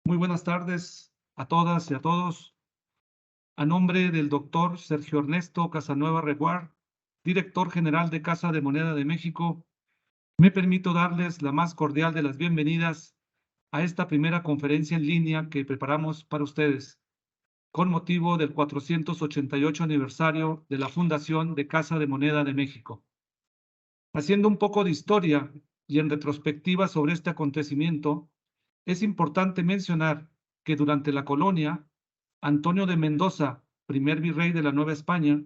Muy buenas tardes a todas y a todos. A nombre del doctor Sergio Ernesto Casanueva Reguar, director general de Casa de Moneda de México, me permito darles la más cordial de las bienvenidas a esta primera conferencia en línea que preparamos para ustedes, con motivo del 488 aniversario de la fundación de Casa de Moneda de México. Haciendo un poco de historia y en retrospectiva sobre este acontecimiento, es importante mencionar que durante la colonia, Antonio de Mendoza, primer virrey de la Nueva España,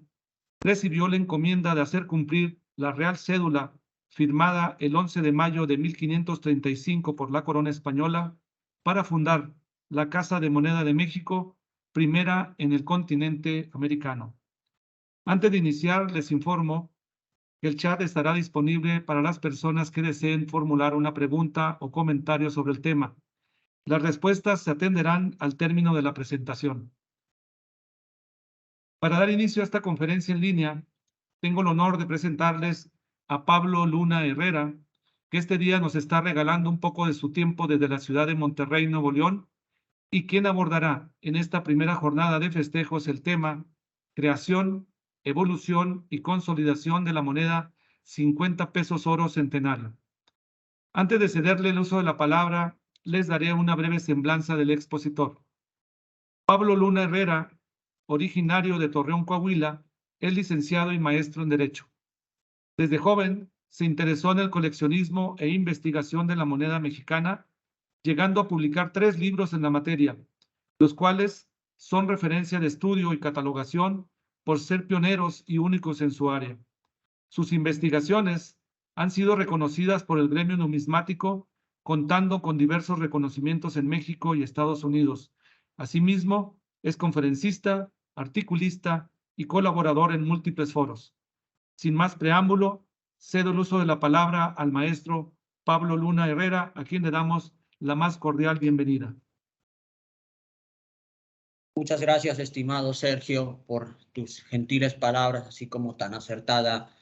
recibió la encomienda de hacer cumplir la Real Cédula firmada el 11 de mayo de 1535 por la corona española para fundar la Casa de Moneda de México, primera en el continente americano. Antes de iniciar, les informo que el chat estará disponible para las personas que deseen formular una pregunta o comentario sobre el tema. Las respuestas se atenderán al término de la presentación. Para dar inicio a esta conferencia en línea, tengo el honor de presentarles a Pablo Luna Herrera, que este día nos está regalando un poco de su tiempo desde la ciudad de Monterrey, Nuevo León, y quien abordará en esta primera jornada de festejos el tema creación, evolución y consolidación de la moneda 50 pesos oro centenario. Antes de cederle el uso de la palabra, les daré una breve semblanza del expositor. Pablo Luna Herrera, originario de Torreón, Coahuila, es licenciado y maestro en Derecho. Desde joven se interesó en el coleccionismo e investigación de la moneda mexicana, llegando a publicar 3 libros en la materia, los cuales son referencia de estudio y catalogación por ser pioneros y únicos en su área. Sus investigaciones han sido reconocidas por el gremio numismático, contando con diversos reconocimientos en México y Estados Unidos. Asimismo, es conferencista, articulista y colaborador en múltiples foros. Sin más preámbulo, cedo el uso de la palabra al maestro Pablo Luna Herrera, a quien le damos la más cordial bienvenida. Muchas gracias, estimado Sergio, por tus gentiles palabras, así como tan acertada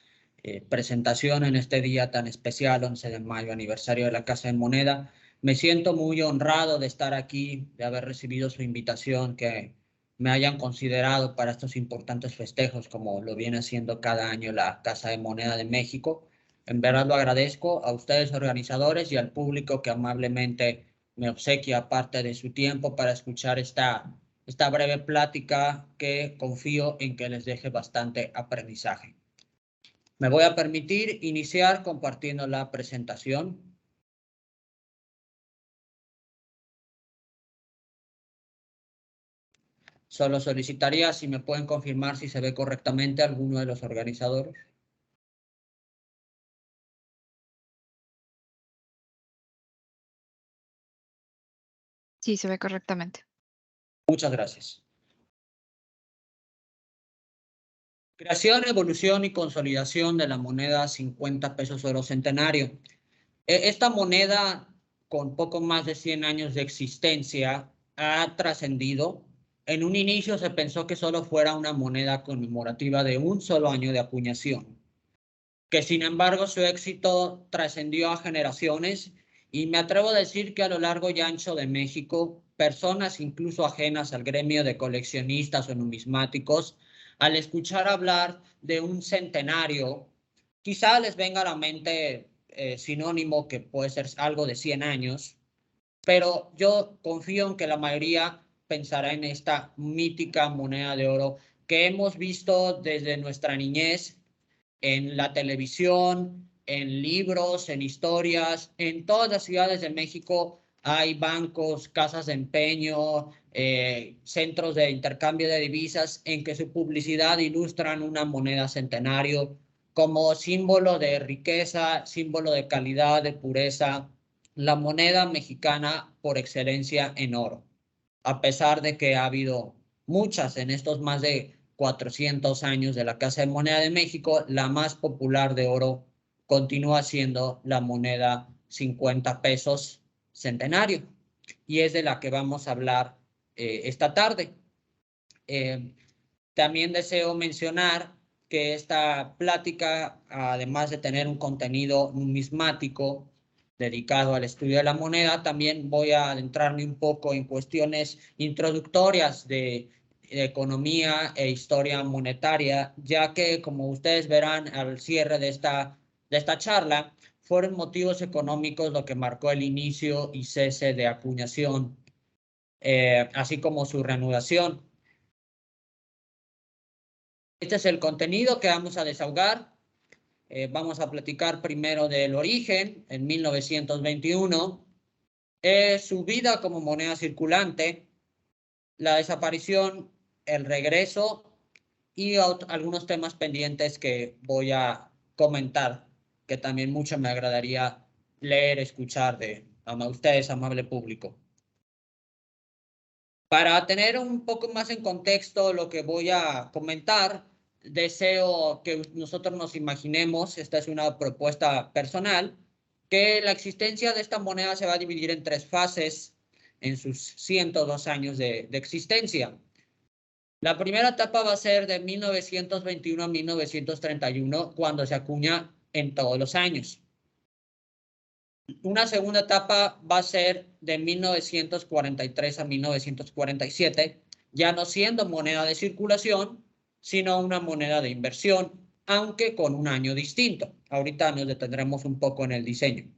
presentación en este día tan especial, 11 de mayo, aniversario de la Casa de Moneda. Me siento muy honrado de estar aquí, de haber recibido su invitación, que me hayan considerado para estos importantes festejos, como lo viene haciendo cada año la Casa de Moneda de México. En verdad lo agradezco a ustedes, organizadores, y al público que amablemente me obsequia parte de su tiempo para escuchar esta breve plática que confío en que les deje bastante aprendizaje. Me voy a permitir iniciar compartiendo la presentación. Solo solicitaría si me pueden confirmar si se ve correctamente alguno de los organizadores. Sí, se ve correctamente. Muchas gracias. Creación, evolución y consolidación de la moneda 50 pesos oro centenario. Esta moneda, con poco más de 100 años de existencia, ha trascendido. En un inicio se pensó que solo fuera una moneda conmemorativa de un solo año de acuñación, que sin embargo su éxito trascendió a generaciones, y me atrevo a decir que a lo largo y ancho de México, personas incluso ajenas al gremio de coleccionistas o numismáticos, al escuchar hablar de un centenario, quizá les venga a la mente sinónimo que puede ser algo de 100 años, pero yo confío en que la mayoría pensará en esta mítica moneda de oro que hemos visto desde nuestra niñez en la televisión, en libros, en historias, en todas las ciudades de México hay bancos, casas de empeño, centros de intercambio de divisas en que su publicidad ilustran una moneda centenario como símbolo de riqueza, símbolo de calidad, de pureza, la moneda mexicana por excelencia en oro, a pesar de que ha habido muchas en estos más de 400 años de la Casa de Moneda de México, la más popular de oro continúa siendo la moneda 50 pesos centenario, y es de la que vamos a hablar esta tarde. También deseo mencionar que esta plática, además de tener un contenido numismático dedicado al estudio de la moneda, también voy a adentrarme un poco en cuestiones introductorias de economía e historia monetaria, ya que, como ustedes verán al cierre de esta charla, fueron motivos económicos lo que marcó el inicio y cese de acuñación, así como su reanudación. Este es el contenido que vamos a desahogar. Vamos a platicar primero del origen, en 1921, su vida como moneda circulante, la desaparición, el regreso y algunos temas pendientes que voy a comentar, que también mucho me agradaría leer, escuchar de ustedes, amable público. Para tener un poco más en contexto lo que voy a comentar, deseo que nosotros nos imaginemos, esta es una propuesta personal, que la existencia de esta moneda se va a dividir en 3 fases en sus 102 años de existencia. La primera etapa va a ser de 1921 a 1931, cuando se acuña en todos los años. Una segunda etapa va a ser de 1943 a 1947, ya no siendo moneda de circulación, sino una moneda de inversión, aunque con un año distinto. Ahorita nos detendremos un poco en el diseño.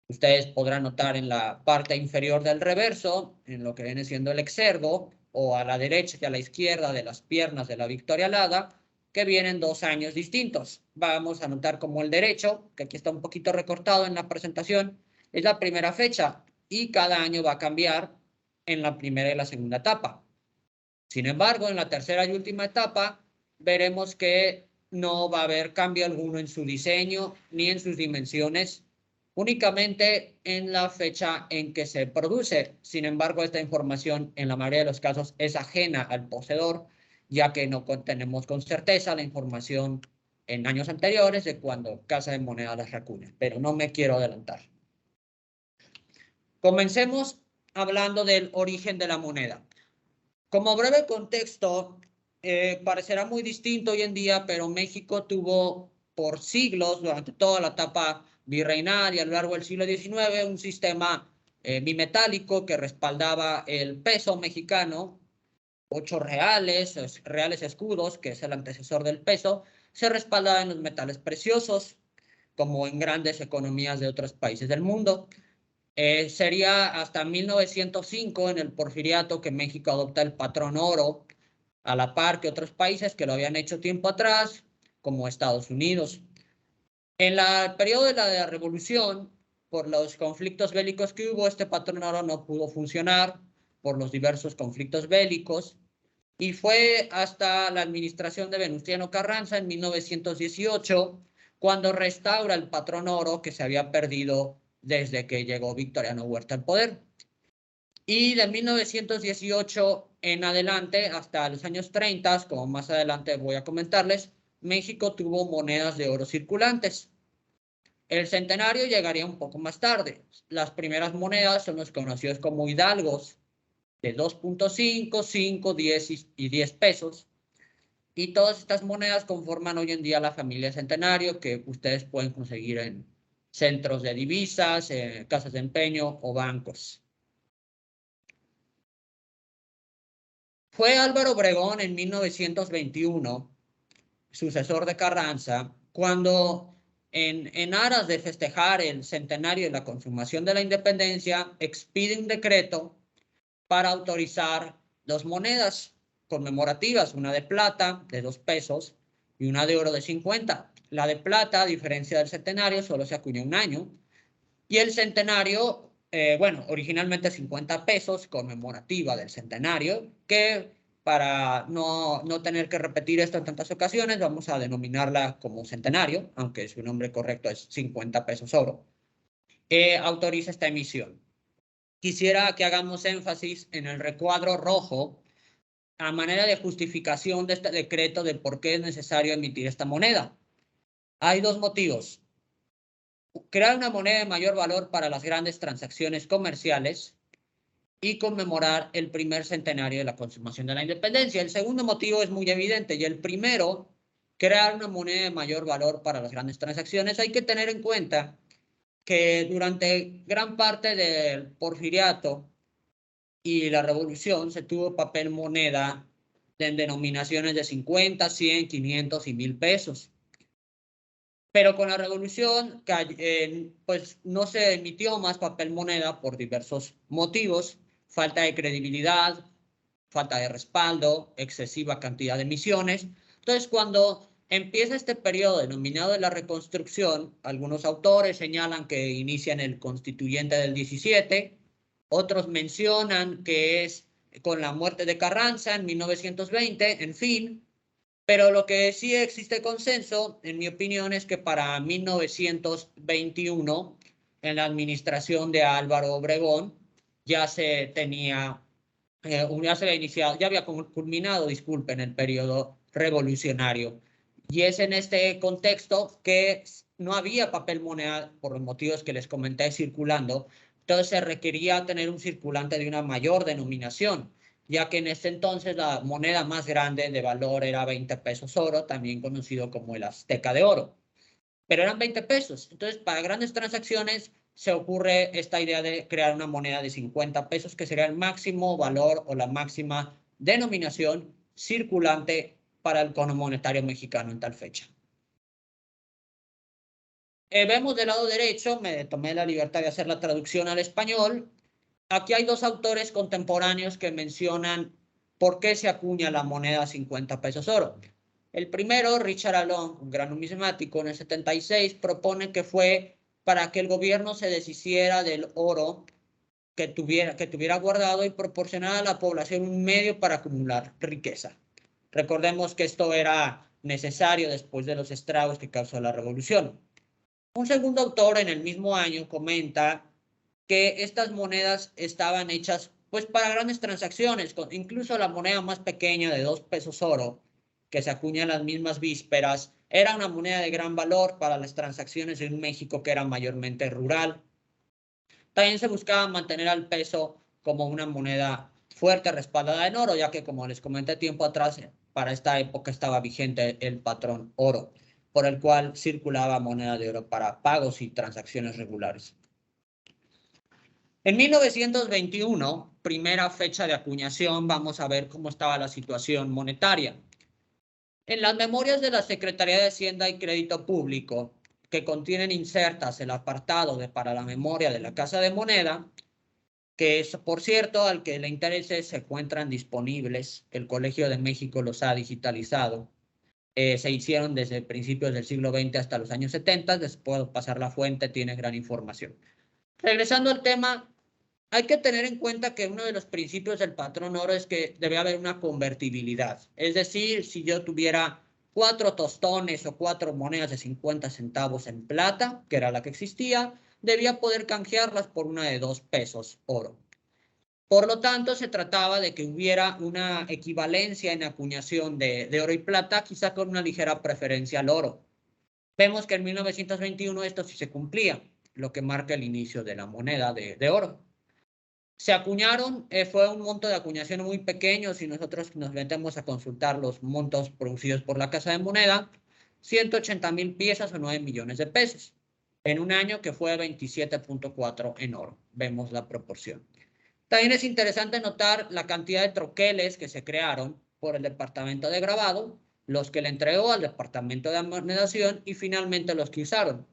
Ustedes podrán notar en la parte inferior del reverso, en lo que viene siendo el exergo, o a la derecha y a la izquierda de las piernas de la Victoria Alada, que vienen 2 años distintos. Vamos a notar como el derecho, que aquí está un poquito recortado en la presentación, es la primera fecha y cada año va a cambiar en la primera y la segunda etapa. Sin embargo, en la tercera y última etapa, veremos que no va a haber cambio alguno en su diseño ni en sus dimensiones, únicamente en la fecha en que se produce. Sin embargo, esta información en la mayoría de los casos es ajena al poseedor, ya que no tenemos con certeza la información en años anteriores de cuando Casa de Moneda las acuña, pero no me quiero adelantar. Comencemos hablando del origen de la moneda. Como breve contexto, parecerá muy distinto hoy en día, pero México tuvo por siglos, durante toda la etapa virreinal y a lo largo del siglo XIX, un sistema bimetálico que respaldaba el peso mexicano. 8 reales escudos, que es el antecesor del peso, se respaldaban en los metales preciosos, como en grandes economías de otros países del mundo. Sería hasta 1905 en el Porfiriato que México adopta el patrón oro, a la par que otros países que lo habían hecho tiempo atrás, como Estados Unidos. En el periodo de la Revolución, por los conflictos bélicos que hubo, este patrón oro no pudo funcionar por los diversos conflictos bélicos, y fue hasta la administración de Venustiano Carranza en 1918 cuando restaura el patrón oro que se había perdido desde que llegó Victoriano Huerta al poder. Y de 1918 en adelante, hasta los años 30, como más adelante voy a comentarles, México tuvo monedas de oro circulantes. El centenario llegaría un poco más tarde. Las primeras monedas son los conocidos como hidalgos, de 2.5, 5, 10 y 10 pesos. Y todas estas monedas conforman hoy en día la familia Centenario, que ustedes pueden conseguir en centros de divisas, casas de empeño o bancos. Fue Álvaro Obregón en 1921, sucesor de Carranza, cuando en aras de festejar el centenario de la consumación de la independencia, expide un decreto para autorizar 2 monedas conmemorativas, una de plata de 2 pesos y una de oro de 50. La de plata, a diferencia del centenario, solo se acuña un año. Y el centenario, bueno, originalmente 50 pesos, conmemorativa del centenario, que para no tener que repetir esto en tantas ocasiones, vamos a denominarla como centenario, aunque su nombre correcto es 50 pesos oro, autoriza esta emisión. Quisiera que hagamos énfasis en el recuadro rojo a manera de justificación de este decreto de por qué es necesario emitir esta moneda. Hay dos motivos. Crear una moneda de mayor valor para las grandes transacciones comerciales y conmemorar el primer centenario de la consumación de la independencia. El segundo motivo es muy evidente y el primero, crear una moneda de mayor valor para las grandes transacciones. Hay que tener en cuenta que durante gran parte del porfiriato y la revolución se tuvo papel moneda en denominaciones de 50, 100, 500 y 1000 pesos. Pero con la revolución, pues no se emitió más papel moneda por diversos motivos: falta de credibilidad, falta de respaldo, excesiva cantidad de emisiones. Entonces, cuando empieza este periodo denominado de la reconstrucción, algunos autores señalan que inicia en el constituyente del 17, otros mencionan que es con la muerte de Carranza en 1920, en fin. Pero lo que sí existe consenso, en mi opinión, es que para 1921, en la administración de Álvaro Obregón, ya se tenía, ya se había iniciado, ya había culminado, disculpen, el periodo revolucionario. Y es en este contexto que no había papel moneda, por los motivos que les comenté, circulando. Entonces se requería tener un circulante de una mayor denominación, ya que en ese entonces la moneda más grande de valor era 20 pesos oro, también conocido como el Azteca de Oro. Pero eran 20 pesos. Entonces, para grandes transacciones se ocurre esta idea de crear una moneda de 50 pesos, que sería el máximo valor o la máxima denominación circulante para el cono monetario mexicano en tal fecha. Vemos del lado derecho, me tomé la libertad de hacer la traducción al español. Aquí hay dos autores contemporáneos que mencionan por qué se acuña la moneda 50 pesos oro. El primero, Richard Along, un gran numismático, en el 76, propone que fue para que el gobierno se deshiciera del oro que tuviera guardado y proporcionara a la población un medio para acumular riqueza. Recordemos que esto era necesario después de los estragos que causó la revolución. Un segundo autor en el mismo año comenta que estas monedas estaban hechas pues para grandes transacciones, incluso la moneda más pequeña de 2 pesos oro, que se acuña en las mismas vísperas, era una moneda de gran valor para las transacciones en México, que era mayormente rural. También se buscaba mantener al peso como una moneda fuerte respaldada en oro, ya que, como les comenté tiempo atrás, para esta época estaba vigente el patrón oro, por el cual circulaba moneda de oro para pagos y transacciones regulares. En 1921, primera fecha de acuñación, vamos a ver cómo estaba la situación monetaria. En las memorias de la Secretaría de Hacienda y Crédito Público, que contienen insertas el apartado de para la memoria de la Casa de Moneda, que es, por cierto, al que le interese, se encuentran disponibles. El Colegio de México los ha digitalizado. Se hicieron desde principios del siglo XX hasta los años 70. Después de pasar la fuente, tiene gran información. Regresando al tema, hay que tener en cuenta que uno de los principios del patrón oro es que debe haber una convertibilidad. Es decir, si yo tuviera 4 tostones o 4 monedas de 50 centavos en plata, que era la que existía, debía poder canjearlas por una de 2 pesos oro. Por lo tanto, se trataba de que hubiera una equivalencia en acuñación de oro y plata, quizá con una ligera preferencia al oro. Vemos que en 1921 esto sí se cumplía, lo que marca el inicio de la moneda de oro. Se acuñaron, fue un monto de acuñación muy pequeño, si nosotros nos metemos a consultar los montos producidos por la Casa de Moneda, 180,000 piezas o 9 millones de pesos, en un año que fue 27.4 en oro. Vemos la proporción. También es interesante notar la cantidad de troqueles que se crearon por el departamento de grabado, los que le entregó al departamento de amonedación y finalmente los que usaron.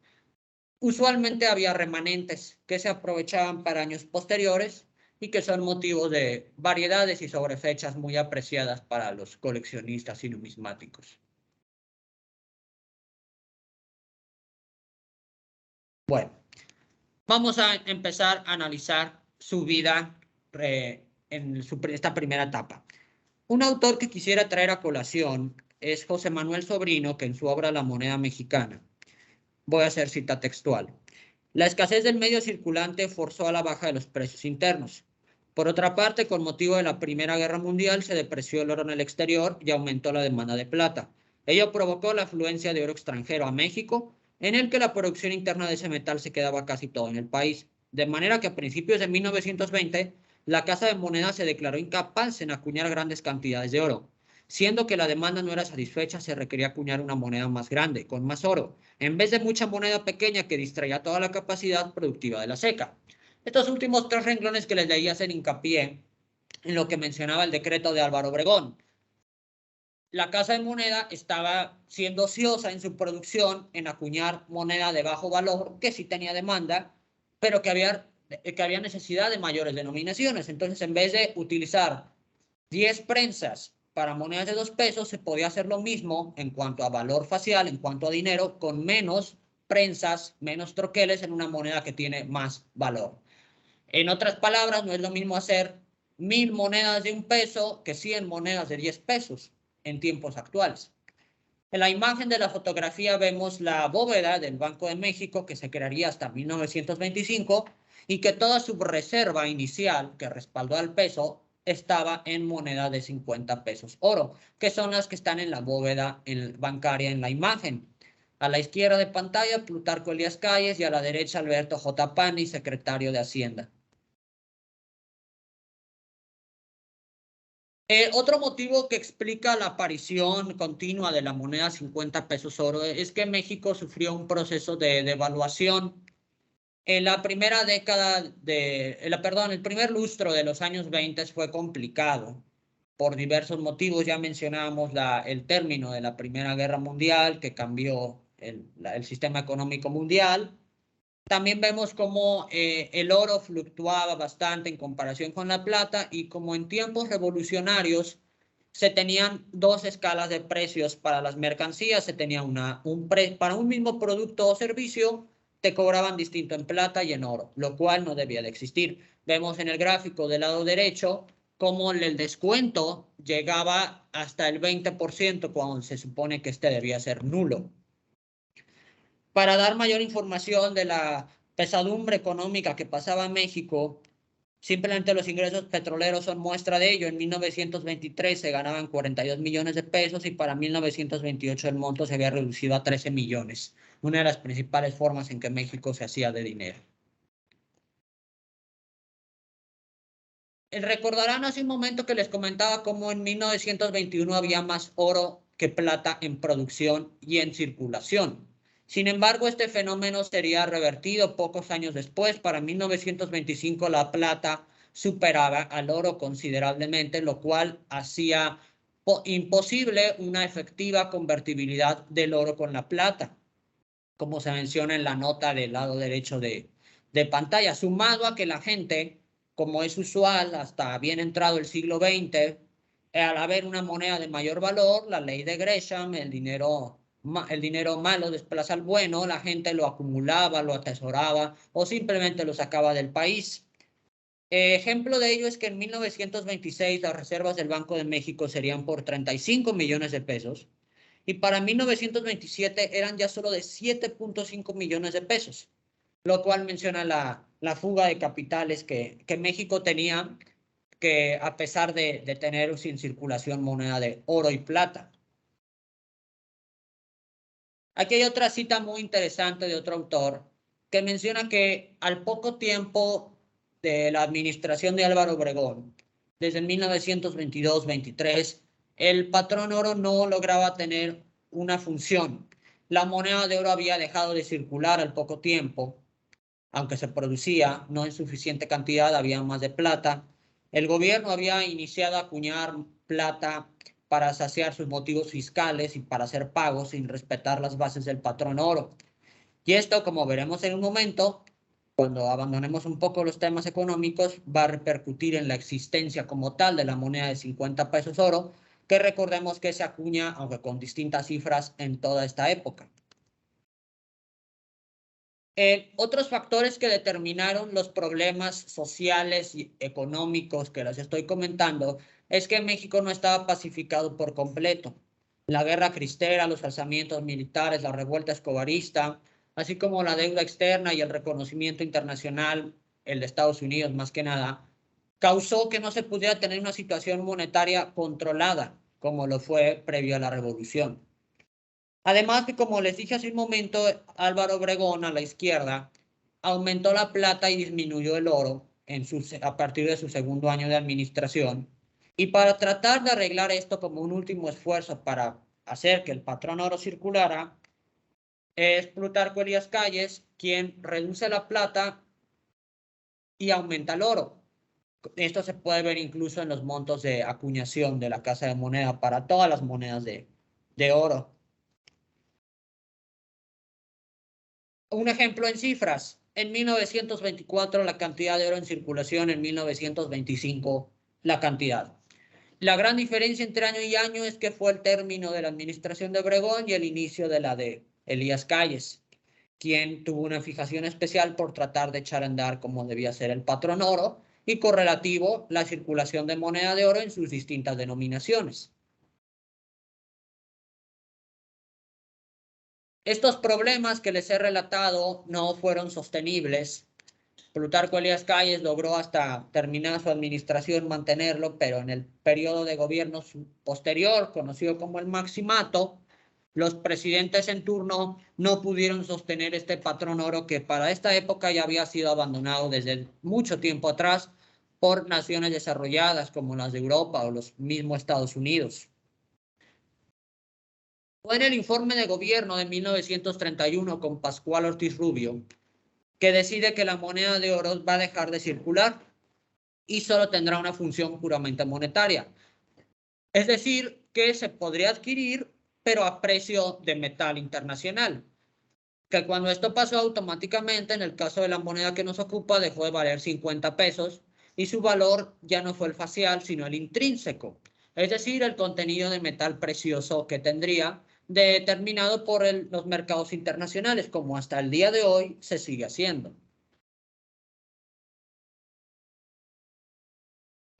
Usualmente había remanentes que se aprovechaban para años posteriores y que son motivos de variedades y sobrefechas muy apreciadas para los coleccionistas y numismáticos. Bueno, vamos a empezar a analizar su vida en esta primera etapa. Un autor que quisiera traer a colación es José Manuel Sobrino, que en su obra La moneda mexicana, voy a hacer cita textual: la escasez del medio circulante forzó a la baja de los precios internos. Por otra parte, con motivo de la Primera Guerra Mundial, se depreció el oro en el exterior y aumentó la demanda de plata. Ello provocó la afluencia de oro extranjero a México, en el que la producción interna de ese metal se quedaba casi todo en el país. De manera que a principios de 1920, la Casa de Moneda se declaró incapaz en acuñar grandes cantidades de oro. Siendo que la demanda no era satisfecha, se requería acuñar una moneda más grande, con más oro, en vez de mucha moneda pequeña que distraía toda la capacidad productiva de la SECA. Estos últimos 3 renglones que les leí hacen hincapié en lo que mencionaba el decreto de Álvaro Obregón. La Casa de Moneda estaba siendo ociosa en su producción en acuñar moneda de bajo valor, que sí tenía demanda, pero que había necesidad de mayores denominaciones. Entonces, en vez de utilizar 10 prensas para monedas de 2 pesos, se podía hacer lo mismo en cuanto a valor facial, en cuanto a dinero, con menos prensas, menos troqueles en una moneda que tiene más valor. En otras palabras, no es lo mismo hacer 1000 monedas de 1 peso que 100 monedas de 10 pesos en tiempos actuales. En la imagen de la fotografía vemos la bóveda del Banco de México, que se crearía hasta 1925 y que toda su reserva inicial que respaldó al peso estaba en moneda de 50 pesos oro, que son las que están en la bóveda bancaria en la imagen. A la izquierda de pantalla, Plutarco Elías Calles, y a la derecha, Alberto J. Pani, secretario de Hacienda. Otro motivo que explica la aparición continua de la moneda 50 pesos oro es que México sufrió un proceso de devaluación. En la primera década el primer lustro de los años 20 fue complicado por diversos motivos. Ya mencionábamos el término de la Primera Guerra Mundial, que cambió el sistema económico mundial. También vemos cómo el oro fluctuaba bastante en comparación con la plata, y como en tiempos revolucionarios se tenían 2 escalas de precios para las mercancías. Se tenía para un mismo producto o servicio te cobraban distinto en plata y en oro, lo cual no debía de existir. Vemos en el gráfico del lado derecho cómo el descuento llegaba hasta el 20% cuando se supone que este debía ser nulo. Para dar mayor información de la pesadumbre económica que pasaba en México, simplemente los ingresos petroleros son muestra de ello. En 1923 se ganaban 42 millones de pesos y para 1928 el monto se había reducido a 13 millones, una de las principales formas en que México se hacía de dinero. Recordarán hace un momento que les comentaba cómo en 1921 había más oro que plata en producción y en circulación. Sin embargo, este fenómeno sería revertido pocos años después. Para 1925 la plata superaba al oro considerablemente, lo cual hacía imposible una efectiva convertibilidad del oro con la plata, como se menciona en la nota del lado derecho de pantalla, sumado a que la gente, como es usual hasta bien entrado el siglo XX, al haber una moneda de mayor valor, la ley de Gresham, el dinero malo desplaza al bueno, la gente lo acumulaba, lo atesoraba o simplemente lo sacaba del país. Ejemplo de ello es que en 1926 las reservas del Banco de México serían por 35 millones de pesos y para 1927 eran ya solo de 7.5 millones de pesos, lo cual menciona la fuga de capitales que México tenía, que a pesar de tener sin circulación moneda de oro y plata. Aquí hay otra cita muy interesante de otro autor que menciona que al poco tiempo de la administración de Álvaro Obregón, desde 1922-23, el patrón oro no lograba tener una función. La moneda de oro había dejado de circular al poco tiempo, aunque se producía no en suficiente cantidad, había más de plata. El gobierno había iniciado a acuñar plata para saciar sus motivos fiscales y para hacer pagos sin respetar las bases del patrón oro. Y esto, como veremos en un momento, cuando abandonemos un poco los temas económicos, va a repercutir en la existencia como tal de la moneda de 50 pesos oro, que recordemos que se acuña, aunque con distintas cifras, en toda esta época. Otros factores que determinaron los problemas sociales y económicos que les estoy comentando es que México no estaba pacificado por completo. La guerra cristera, los alzamientos militares, la revuelta escobarista, así como la deuda externa y el reconocimiento internacional, el de Estados Unidos más que nada, causó que no se pudiera tener una situación monetaria controlada, como lo fue previo a la revolución. Además que, como les dije hace un momento, Álvaro Obregón a la izquierda aumentó la plata y disminuyó el oro a partir de su segundo año de administración. Y para tratar de arreglar esto como un último esfuerzo para hacer que el patrón oro circulara, es Plutarco Elías Calles quien reduce la plata y aumenta el oro. Esto se puede ver incluso en los montos de acuñación de la Casa de Moneda para todas las monedas de oro. Un ejemplo en cifras. En 1924 la cantidad de oro en circulación, en 1925 la cantidad. La gran diferencia entre año y año es que fue el término de la administración de Obregón y el inicio de la de Elías Calles, quien tuvo una fijación especial por tratar de echar a andar como debía ser el patrón oro y correlativo la circulación de moneda de oro en sus distintas denominaciones. Estos problemas que les he relatado no fueron sostenibles. Plutarco Elías Calles logró hasta terminar su administración mantenerlo, pero en el periodo de gobierno posterior, conocido como el Maximato, los presidentes en turno no pudieron sostener este patrón oro que para esta época ya había sido abandonado desde mucho tiempo atrás por naciones desarrolladas como las de Europa o los mismos Estados Unidos. Fue en el informe de gobierno de 1931 con Pascual Ortiz Rubio que decide que la moneda de oro va a dejar de circular y solo tendrá una función puramente monetaria. Es decir, que se podría adquirir, pero a precio de metal internacional. Que cuando esto pasó automáticamente, en el caso de la moneda que nos ocupa, dejó de valer 50 pesos y su valor ya no fue el facial, sino el intrínseco. Es decir, el contenido de metal precioso que tendría, determinado por los mercados internacionales, como hasta el día de hoy se sigue haciendo.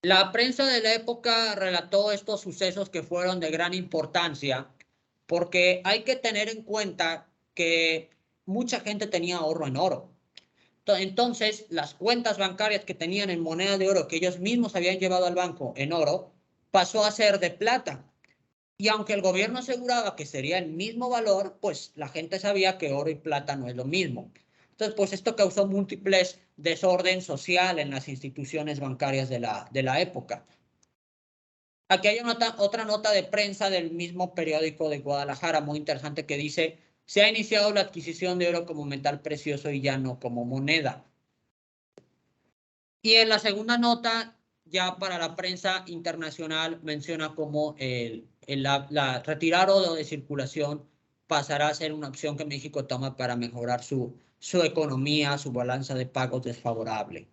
La prensa de la época relató estos sucesos que fueron de gran importancia, porque hay que tener en cuenta que mucha gente tenía ahorro en oro. Entonces, las cuentas bancarias que tenían en moneda de oro, que ellos mismos habían llevado al banco en oro, pasó a ser de plata. Y aunque el gobierno aseguraba que sería el mismo valor, pues la gente sabía que oro y plata no es lo mismo. Entonces, pues esto causó múltiples desorden social en las instituciones bancarias de la época. Aquí hay otra nota de prensa del mismo periódico de Guadalajara, muy interesante, que dice: se ha iniciado la adquisición de oro como metal precioso y ya no como moneda. Y en la segunda nota, ya para la prensa internacional, menciona cómo retirar oro de circulación pasará a ser una opción que México toma para mejorar su economía, su balanza de pagos desfavorable.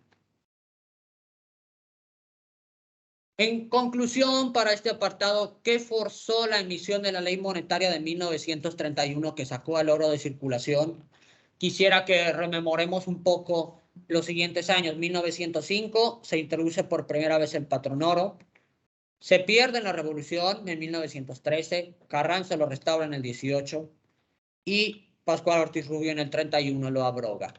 En conclusión, para este apartado, ¿qué forzó la emisión de la Ley Monetaria de 1931 que sacó al oro de circulación? Quisiera que rememoremos un poco los siguientes años. 1905 se introduce por primera vez el patrón oro. Se pierde en la Revolución en 1913. Carranza lo restaura en el 18 y Pascual Ortiz Rubio en el 31 lo abroga.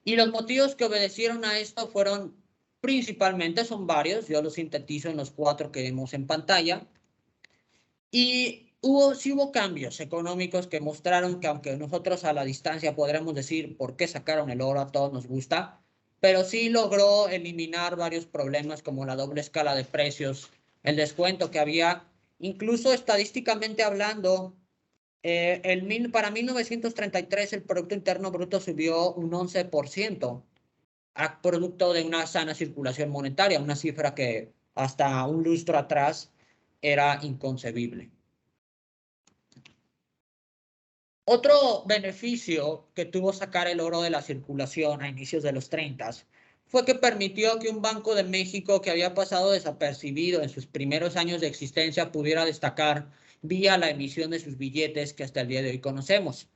Y los motivos que obedecieron a esto fueron principalmente, son varios, yo los sintetizo en los 4 que vemos en pantalla. Y sí hubo cambios económicos que mostraron que, aunque nosotros a la distancia podremos decir por qué sacaron el oro, a todos nos gusta, pero sí logró eliminar varios problemas como la doble escala de precios, el descuento que había, incluso estadísticamente hablando. Para 1933 el Producto Interno Bruto subió un 11%, a producto de una sana circulación monetaria, una cifra que hasta un lustro atrás era inconcebible. Otro beneficio que tuvo sacar el oro de la circulación a inicios de los 30 fue que permitió que un Banco de México que había pasado desapercibido en sus primeros años de existencia pudiera destacar vía la emisión de sus billetes que hasta el día de hoy conocemos.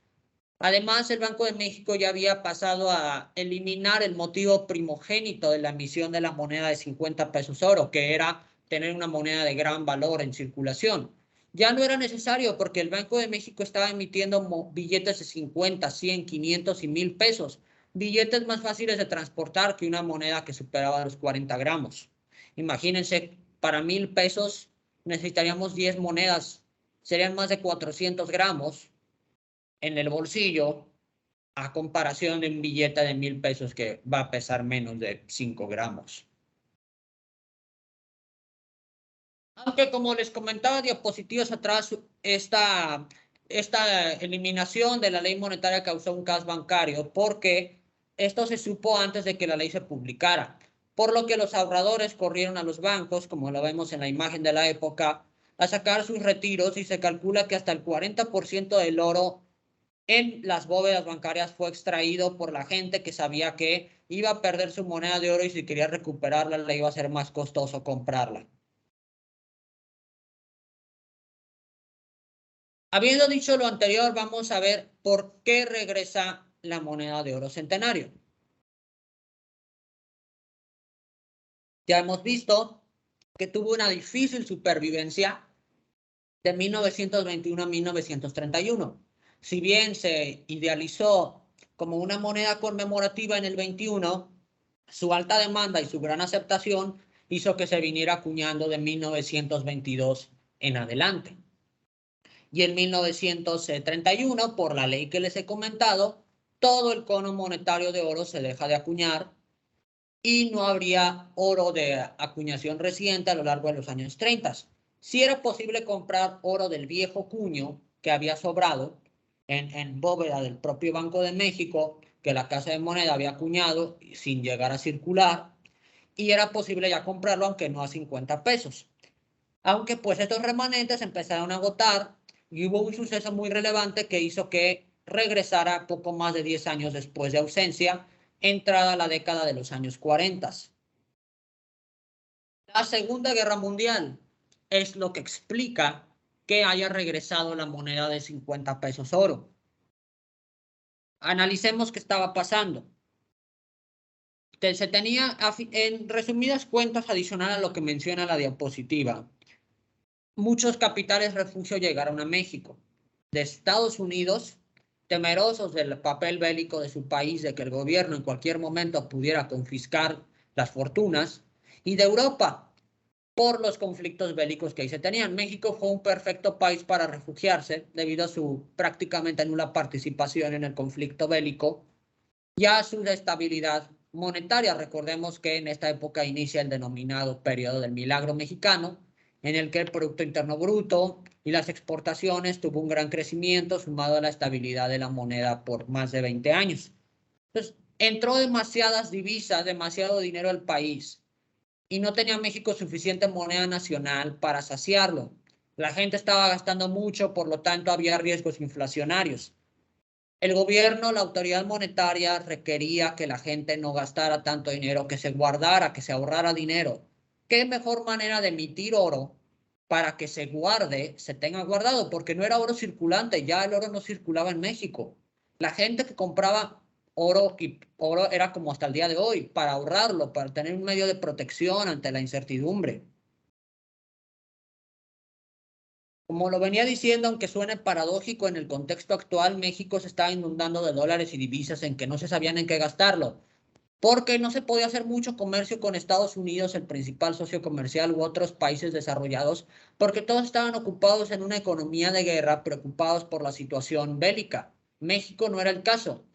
Además, el Banco de México ya había pasado a eliminar el motivo primogénito de la emisión de la moneda de 50 pesos oro, que era tener una moneda de gran valor en circulación. Ya no era necesario porque el Banco de México estaba emitiendo billetes de 50, 100, 500 y 1000 pesos. Billetes más fáciles de transportar que una moneda que superaba los 40 gramos. Imagínense, para 1000 pesos necesitaríamos 10 monedas, serían más de 400 gramos en el bolsillo, a comparación de un billete de 1000 pesos que va a pesar menos de 5 gramos. Aunque, como les comentaba diapositivas atrás, esta eliminación de la ley monetaria causó un caos bancario porque esto se supo antes de que la ley se publicara, por lo que los ahorradores corrieron a los bancos, como lo vemos en la imagen de la época, a sacar sus retiros, y se calcula que hasta el 40% del oro en las bóvedas bancarias fue extraído por la gente que sabía que iba a perder su moneda de oro y si quería recuperarla le iba a ser más costoso comprarla. Habiendo dicho lo anterior, vamos a ver por qué regresa la moneda de oro centenario. Ya hemos visto que tuvo una difícil supervivencia de 1921 a 1931. Si bien se idealizó como una moneda conmemorativa en el 21, su alta demanda y su gran aceptación hizo que se viniera acuñando de 1922 en adelante. Y en 1931, por la ley que les he comentado, todo el cono monetario de oro se deja de acuñar y no habría oro de acuñación reciente a lo largo de los años 30. Sí era posible comprar oro del viejo cuño que había sobrado en bóveda del propio Banco de México, que la Casa de Moneda había acuñado sin llegar a circular, y era posible ya comprarlo, aunque no a 50 pesos. Aunque pues estos remanentes empezaron a agotar y hubo un suceso muy relevante que hizo que regresara poco más de 10 años después de ausencia, entrada la década de los años 40. La Segunda Guerra Mundial es lo que explica que haya regresado la moneda de 50 pesos oro. Analicemos qué estaba pasando. Que se tenía, en resumidas cuentas, adicional a lo que menciona la diapositiva, muchos capitales refugio llegaron a México. De Estados Unidos, temerosos del papel bélico de su país, de que el gobierno en cualquier momento pudiera confiscar las fortunas, y de Europa, por los conflictos bélicos que ahí se tenían. México fue un perfecto país para refugiarse debido a su prácticamente nula participación en el conflicto bélico y a su estabilidad monetaria. Recordemos que en esta época inicia el denominado periodo del milagro mexicano, en el que el Producto Interno Bruto y las exportaciones tuvo un gran crecimiento sumado a la estabilidad de la moneda por más de 20 años. Entonces, entró demasiadas divisas, demasiado dinero al país, y no tenía México suficiente moneda nacional para saciarlo. La gente estaba gastando mucho, por lo tanto había riesgos inflacionarios. El gobierno, la autoridad monetaria, requería que la gente no gastara tanto dinero, que se guardara, que se ahorrara dinero. ¿Qué mejor manera de emitir oro para que se guarde, se tenga guardado? Porque no era oro circulante, ya el oro no circulaba en México. La gente que compraba oro, y oro era como hasta el día de hoy, para ahorrarlo, para tener un medio de protección ante la incertidumbre. Como lo venía diciendo, aunque suene paradójico, en el contexto actual, México se estaba inundando de dólares y divisas en que no se sabían en qué gastarlo, porque no se podía hacer mucho comercio con Estados Unidos, el principal socio comercial, u otros países desarrollados, porque todos estaban ocupados en una economía de guerra, preocupados por la situación bélica. México no era el caso.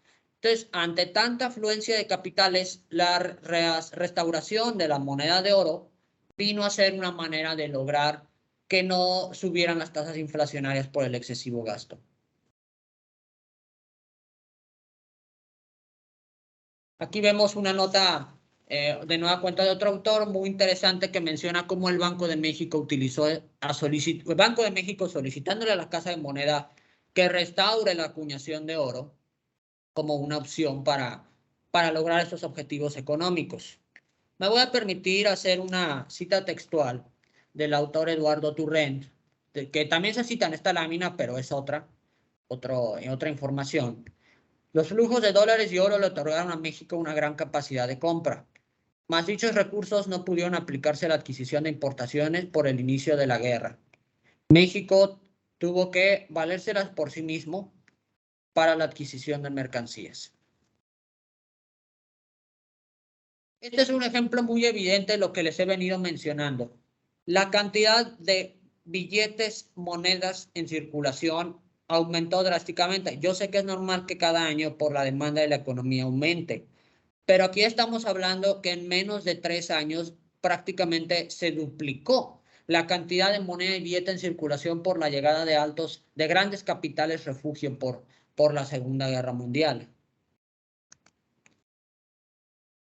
Entonces, ante tanta afluencia de capitales, la restauración de la moneda de oro vino a ser una manera de lograr que no subieran las tasas inflacionarias por el excesivo gasto. Aquí vemos una nota de nueva cuenta de otro autor muy interesante que menciona cómo el Banco de México utilizó el Banco de México solicitándole a la Casa de Moneda que restaure la acuñación de oro como una opción para lograr estos objetivos económicos. Me voy a permitir hacer una cita textual del autor Eduardo Turrent, que también se cita en esta lámina, pero es otra, otra información, los flujos de dólares y oro le otorgaron a México una gran capacidad de compra, mas dichos recursos no pudieron aplicarse a la adquisición de importaciones por el inicio de la guerra. México tuvo que valérselas por sí mismo para la adquisición de mercancías. Este es un ejemplo muy evidente de lo que les he venido mencionando. La cantidad de billetes, monedas en circulación aumentó drásticamente. Yo sé que es normal que cada año por la demanda de la economía aumente, pero aquí estamos hablando que en menos de 3 años prácticamente se duplicó la cantidad de moneda y billete en circulación por la llegada de grandes capitales refugio por la Segunda Guerra Mundial.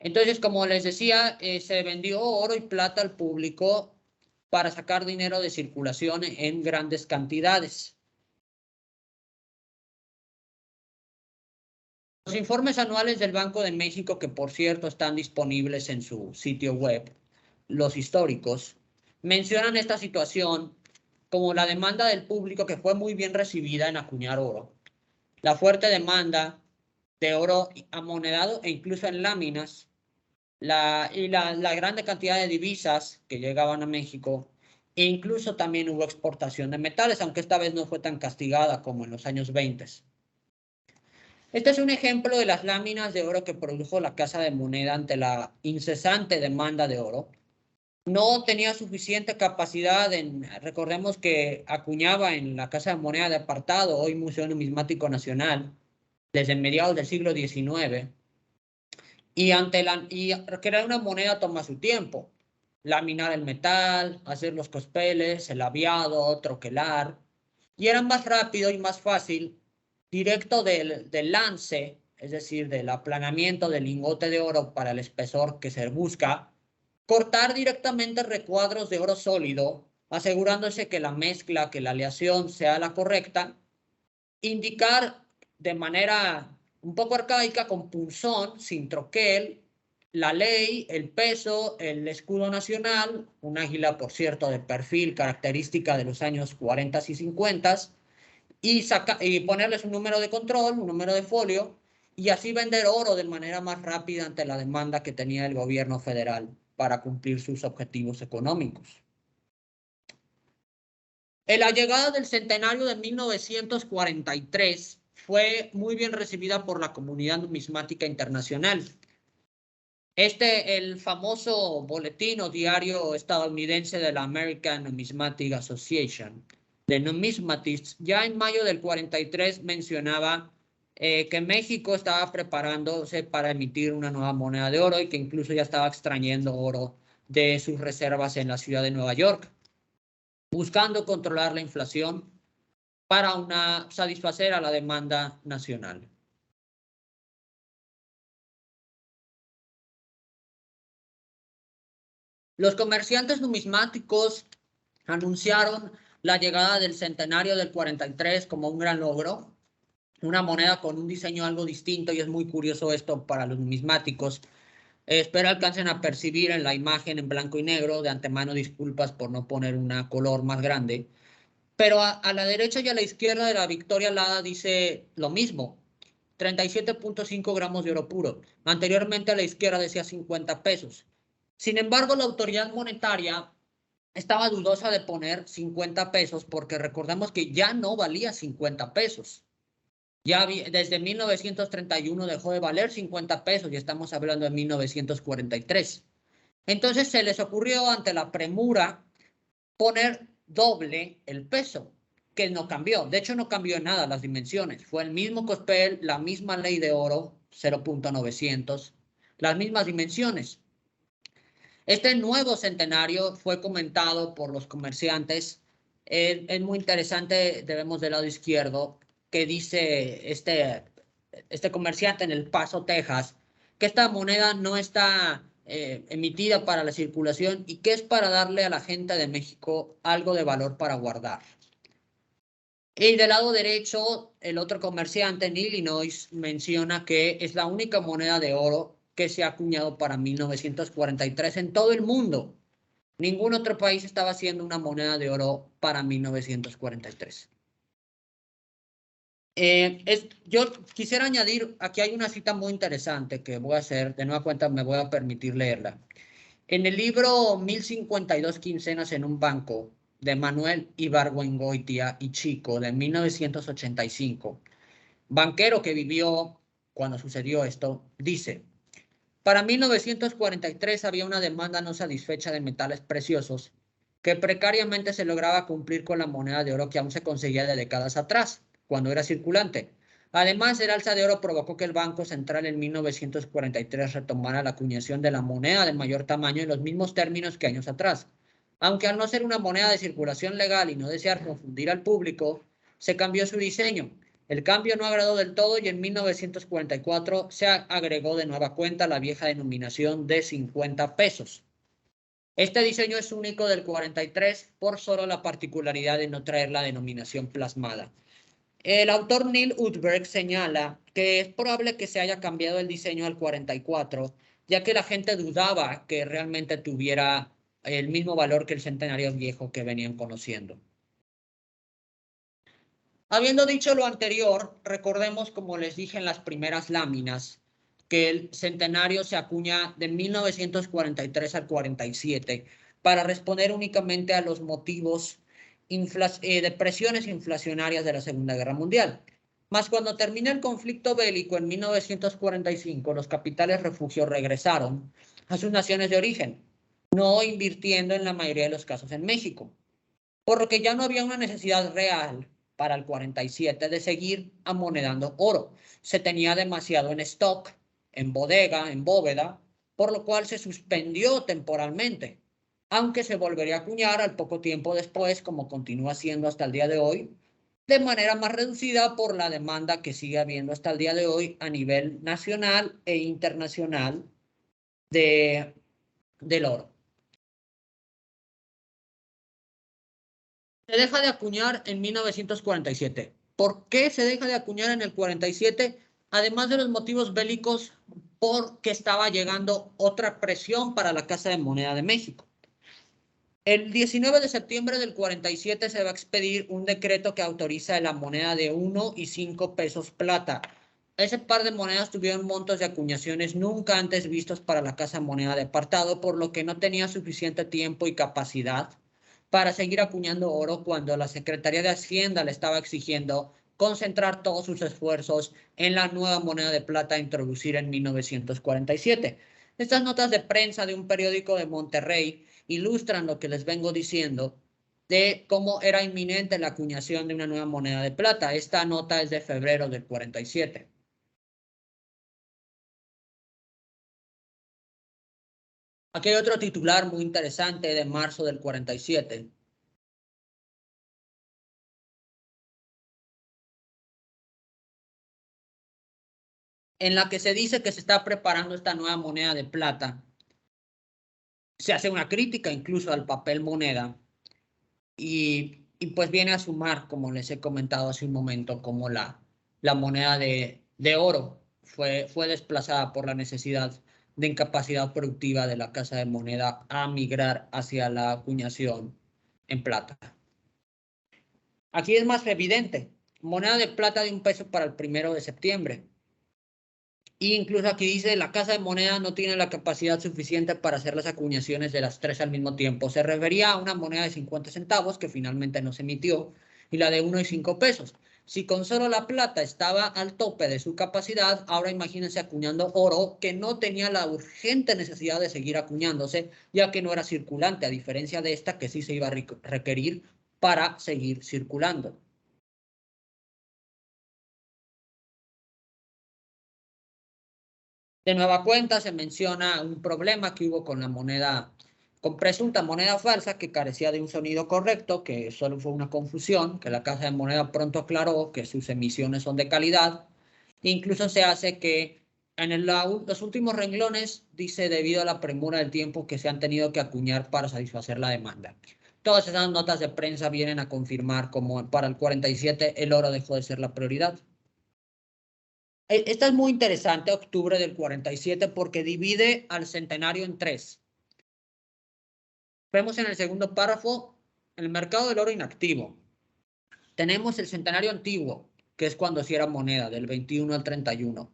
Entonces, como les decía, se vendió oro y plata al público para sacar dinero de circulación en grandes cantidades. Los informes anuales del Banco de México, que por cierto están disponibles en su sitio web, los históricos, mencionan esta situación como la demanda del público que fue muy bien recibida en acuñar oro, la fuerte demanda de oro amonedado e incluso en láminas, la grande cantidad de divisas que llegaban a México, e incluso también hubo exportación de metales, aunque esta vez no fue tan castigada como en los años 20. Este es un ejemplo de las láminas de oro que produjo la Casa de Moneda ante la incesante demanda de oro. No tenía suficiente capacidad recordemos que acuñaba en la Casa de Moneda de Apartado, hoy Museo Numismático Nacional, desde mediados del siglo XIX. Y crear una moneda toma su tiempo. Laminar el metal, hacer los cospeles, el aviado, troquelar. Y era más rápido y más fácil, directo del lance, es decir, del aplanamiento del lingote de oro para el espesor que se busca, cortar directamente recuadros de oro sólido, asegurándose que la mezcla, que la aleación sea la correcta, indicar de manera un poco arcaica, con punzón, sin troquel, la ley, el peso, el escudo nacional, un águila, por cierto, de perfil, característica de los años 40 y 50, y ponerles un número de control, un número de folio, y así vender oro de manera más rápida ante la demanda que tenía el gobierno federal para cumplir sus objetivos económicos. En la llegada del centenario de 1943 fue muy bien recibida por la comunidad numismática internacional. El famoso boletín o diario estadounidense de la American Numismatic Association, de Numismatists, ya en mayo del 43 mencionaba que México estaba preparándose para emitir una nueva moneda de oro y que incluso ya estaba extrayendo oro de sus reservas en la ciudad de Nueva York, buscando controlar la inflación para satisfacer a la demanda nacional. Los comerciantes numismáticos anunciaron la llegada del centenario del 43 como un gran logro, una moneda con un diseño algo distinto, y es muy curioso esto para los numismáticos. Espero alcancen a percibir en la imagen en blanco y negro, de antemano disculpas por no poner una color más grande, pero a la derecha y a la izquierda de la Victoria Alada dice lo mismo, 37.5 gramos de oro puro. Anteriormente a la izquierda decía 50 pesos. Sin embargo, la autoridad monetaria estaba dudosa de poner 50 pesos porque recordemos que ya no valía 50 pesos. Ya desde 1931 dejó de valer 50 pesos y estamos hablando de 1943. Entonces se les ocurrió, ante la premura, poner doble el peso, que no cambió. De hecho, no cambió en nada las dimensiones. Fue el mismo cospel, la misma ley de oro, 0.900, las mismas dimensiones. Este nuevo centenario fue comentado por los comerciantes. Es muy interesante, vemos del lado izquierdo, que dice este comerciante en El Paso, Texas, que esta moneda no está emitida para la circulación y que es para darle a la gente de México algo de valor para guardar. Y del lado derecho, el otro comerciante en Illinois menciona que es la única moneda de oro que se ha acuñado para 1943 en todo el mundo. Ningún otro país estaba haciendo una moneda de oro para 1943. Yo quisiera añadir, aquí hay una cita muy interesante que voy a hacer, de nueva cuenta me voy a permitir leerla. En el libro 1052 quincenas en un banco, de Manuel Ibargüengoitia y Chico, de 1985, banquero que vivió cuando sucedió esto, dice: para 1943 había una demanda no satisfecha de metales preciosos que precariamente se lograba cumplir con la moneda de oro que aún se conseguía de décadas atrás, cuando era circulante. Además, el alza de oro provocó que el Banco Central en 1943 retomara la acuñación de la moneda de mayor tamaño en los mismos términos que años atrás. Aunque al no ser una moneda de circulación legal y no desear confundir al público, se cambió su diseño. El cambio no agradó del todo y en 1944 se agregó de nueva cuenta la vieja denominación de 50 pesos. Este diseño es único del 43 por solo la particularidad de no traer la denominación plasmada. El autor Neil Utberg señala que es probable que se haya cambiado el diseño al 44, ya que la gente dudaba que realmente tuviera el mismo valor que el centenario viejo que venían conociendo. Habiendo dicho lo anterior, recordemos, como les dije en las primeras láminas, que el centenario se acuña de 1943 al 47 para responder únicamente a los motivos de presiones inflacionarias de la Segunda Guerra Mundial. Mas cuando termina el conflicto bélico en 1945, los capitales refugio regresaron a sus naciones de origen, no invirtiendo en la mayoría de los casos en México, por lo que ya no había una necesidad real para el 47 de seguir amonedando oro. Se tenía demasiado en stock, en bodega, en bóveda, por lo cual se suspendió temporalmente, aunque se volvería a acuñar al poco tiempo después, como continúa siendo hasta el día de hoy, de manera más reducida por la demanda que sigue habiendo hasta el día de hoy a nivel nacional e internacional del oro. Se deja de acuñar en 1947. ¿Por qué se deja de acuñar en el 47? Además de los motivos bélicos, porque estaba llegando otra presión para la Casa de Moneda de México. El 19 de septiembre del 47 se va a expedir un decreto que autoriza la moneda de 1 y 5 pesos plata. Ese par de monedas tuvieron montos de acuñaciones nunca antes vistos para la Casa de Moneda de Apartado, por lo que no tenía suficiente tiempo y capacidad para seguir acuñando oro cuando la Secretaría de Hacienda le estaba exigiendo concentrar todos sus esfuerzos en la nueva moneda de plata a introducir en 1947. Estas notas de prensa de un periódico de Monterrey ilustran lo que les vengo diciendo de cómo era inminente la acuñación de una nueva moneda de plata. Esta nota es de febrero del 47. Aquí hay otro titular muy interesante de marzo del 47. En la que se dice que se está preparando esta nueva moneda de plata. Se hace una crítica incluso al papel moneda y pues viene a sumar, como les he comentado hace un momento, como la moneda de oro fue desplazada por la necesidad de incapacidad productiva de la Casa de Moneda a migrar hacia la acuñación en plata. Aquí es más evidente, moneda de plata de 1 peso para el 1 de septiembre. Y incluso aquí dice, la Casa de Moneda no tiene la capacidad suficiente para hacer las acuñaciones de las 3 al mismo tiempo. Se refería a una moneda de 50 centavos que finalmente no se emitió y la de 1 y 5 pesos. Si con solo la plata estaba al tope de su capacidad, ahora imagínense acuñando oro que no tenía la urgente necesidad de seguir acuñándose, ya que no era circulante, a diferencia de esta que sí se iba a requerir para seguir circulando. De nueva cuenta se menciona un problema que hubo con la moneda, con presunta moneda falsa que carecía de un sonido correcto, que solo fue una confusión, que la Casa de Moneda pronto aclaró que sus emisiones son de calidad. Incluso se hace que en los últimos renglones dice debido a la premura del tiempo que se han tenido que acuñar para satisfacer la demanda. Todas esas notas de prensa vienen a confirmar como para el 47 el oro dejó de ser la prioridad. Esta es muy interesante, octubre del 47, porque divide al centenario en 3. Vemos en el segundo párrafo el mercado del oro inactivo. Tenemos el centenario antiguo, que es cuando sí era moneda, del 21 al 31.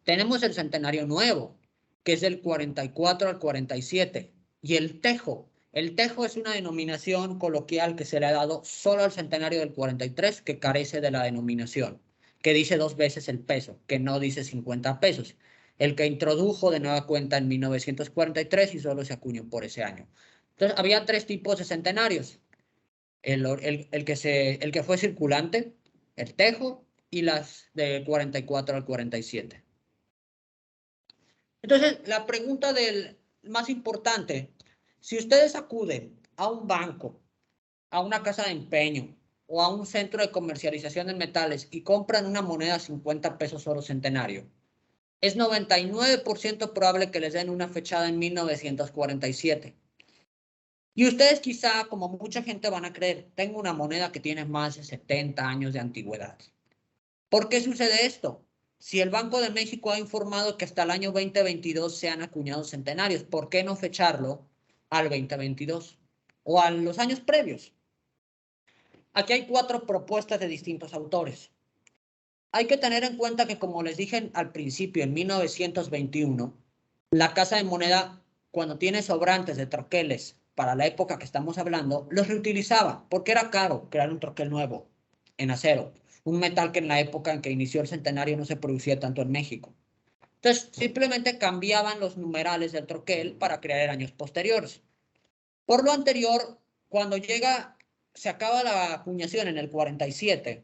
Tenemos el centenario nuevo, que es del 44 al 47. Y el tejo. El tejo es una denominación coloquial que se le ha dado solo al centenario del 43, que carece de la denominación, que dice 2 veces el peso, que no dice 50 pesos. El que introdujo de nueva cuenta en 1943 y solo se acuñó por ese año. Entonces, había 3 tipos de centenarios. El que fue circulante, el tejo, y las de 44 al 47. Entonces, la pregunta más importante, si ustedes acuden a un banco, a una casa de empeño o a un centro de comercialización de metales y compran una moneda 50 pesos oro centenario, es 99% probable que les den una fechada en 1947. Y ustedes quizá, como mucha gente van a creer, tengo una moneda que tiene más de 70 años de antigüedad. ¿Por qué sucede esto? Si el Banco de México ha informado que hasta el año 2022 se han acuñado centenarios, ¿por qué no fecharlo al 2022 o a los años previos? Aquí hay 4 propuestas de distintos autores. Hay que tener en cuenta que, como les dije al principio, en 1921, la Casa de Moneda, cuando tiene sobrantes de troqueles para la época que estamos hablando, los reutilizaba porque era caro crear un troquel nuevo en acero, un metal que en la época en que inició el centenario no se producía tanto en México. Entonces, simplemente cambiaban los numerales del troquel para crear años posteriores. Por lo anterior, cuando se acaba la acuñación en el 47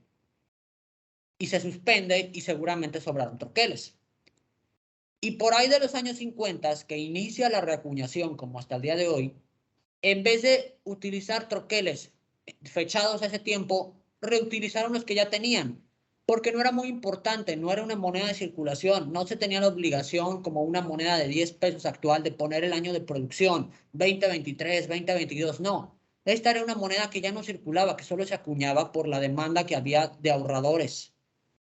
y se suspende y seguramente sobraron troqueles. Y por ahí de los años 50, que inicia la reacuñación como hasta el día de hoy, en vez de utilizar troqueles fechados a ese tiempo, reutilizaron los que ya tenían, porque no era muy importante, no era una moneda de circulación, no se tenía la obligación como una moneda de 10 pesos actual de poner el año de producción, 2023, 2022, no. Esta era una moneda que ya no circulaba, que solo se acuñaba por la demanda que había de ahorradores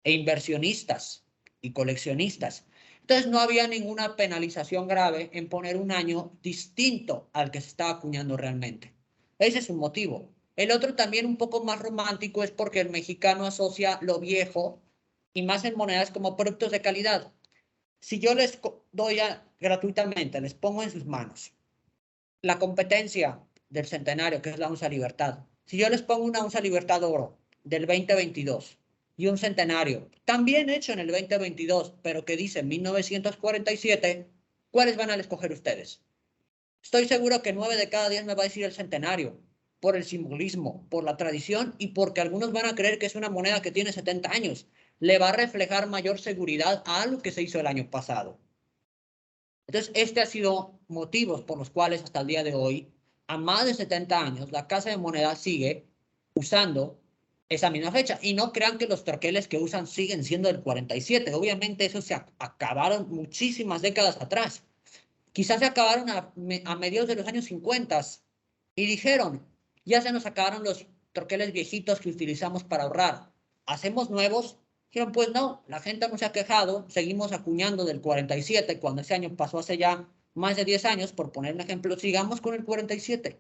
e inversionistas y coleccionistas. Entonces no había ninguna penalización grave en poner un año distinto al que se estaba acuñando realmente. Ese es un motivo. El otro también un poco más romántico es porque el mexicano asocia lo viejo y más en monedas como productos de calidad. Si yo les doy gratuitamente, les pongo en sus manos la competencia del centenario, que es la onza Libertad. Si yo les pongo una onza Libertad oro del 2022 y un centenario, también hecho en el 2022, pero que dice 1947, ¿cuáles van a escoger ustedes? Estoy seguro que 9 de cada 10 me va a decir el centenario, por el simbolismo, por la tradición y porque algunos van a creer que es una moneda que tiene 70 años. Le va a reflejar mayor seguridad a algo que se hizo el año pasado. Entonces, este ha sido motivos por los cuales hasta el día de hoy, a más de 70 años, la Casa de Moneda sigue usando esa misma fecha. Y no crean que los troqueles que usan siguen siendo del 47. Obviamente, esos se acabaron muchísimas décadas atrás. Quizás se acabaron a mediados de los años 50 y dijeron, ya se nos acabaron los troqueles viejitos que utilizamos para ahorrar. ¿Hacemos nuevos? Dijeron, pues no, la gente no se ha quejado, seguimos acuñando del 47, cuando ese año pasó hace ya más de 10 años, por poner un ejemplo, sigamos con el 47.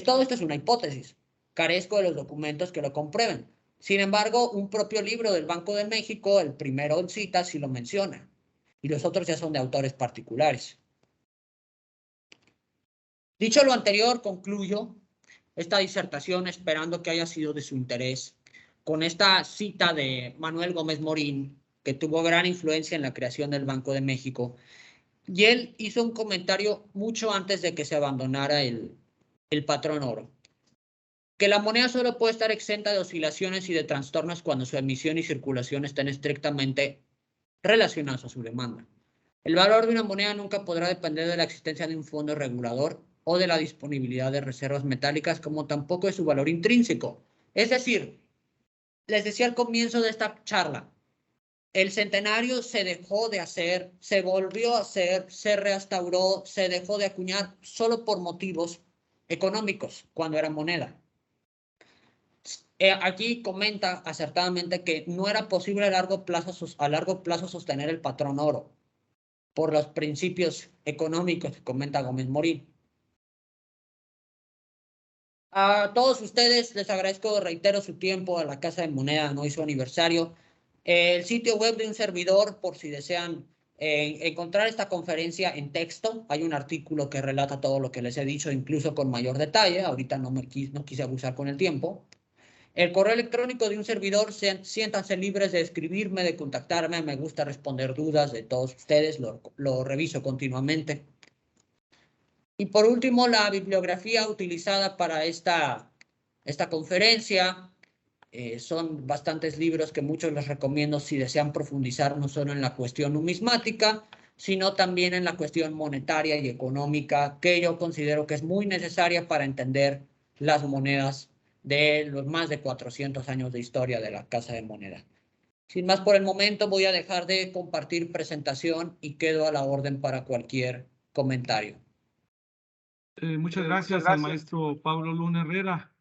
Todo esto es una hipótesis, carezco de los documentos que lo comprueben. Sin embargo, un propio libro del Banco de México, el primero en cita, sí lo menciona, y los otros ya son de autores particulares. Dicho lo anterior, concluyo esta disertación esperando que haya sido de su interés con esta cita de Manuel Gómez Morín, que tuvo gran influencia en la creación del Banco de México. Y él hizo un comentario mucho antes de que se abandonara el patrón oro, que la moneda solo puede estar exenta de oscilaciones y de trastornos cuando su emisión y circulación estén estrictamente relacionados a su demanda. El valor de una moneda nunca podrá depender de la existencia de un fondo regulador o de la disponibilidad de reservas metálicas, como tampoco de su valor intrínseco. Es decir, les decía al comienzo de esta charla, el centenario se dejó de hacer, se volvió a hacer, se restauró, se dejó de acuñar solo por motivos económicos cuando era moneda. Aquí comenta acertadamente que no era posible a largo plazo sostener el patrón oro por los principios económicos que comenta Gómez Morín. A todos ustedes les agradezco, reitero su tiempo a la Casa de Moneda, no hizo aniversario. El sitio web de un servidor, por si desean encontrar esta conferencia en texto, hay un artículo que relata todo lo que les he dicho, incluso con mayor detalle. Ahorita no quise abusar con el tiempo. El correo electrónico de un servidor, siéntanse libres de escribirme, de contactarme. Me gusta responder dudas de todos ustedes, lo reviso continuamente. Y por último, la bibliografía utilizada para esta conferencia. Son bastantes libros que muchos les recomiendo si desean profundizar no solo en la cuestión numismática, sino también en la cuestión monetaria y económica, que yo considero que es muy necesaria para entender las monedas de los más de 400 años de historia de la Casa de Moneda. Sin más por el momento, voy a dejar de compartir presentación y quedo a la orden para cualquier comentario. Muchas gracias al maestro Pablo Luna Herrera.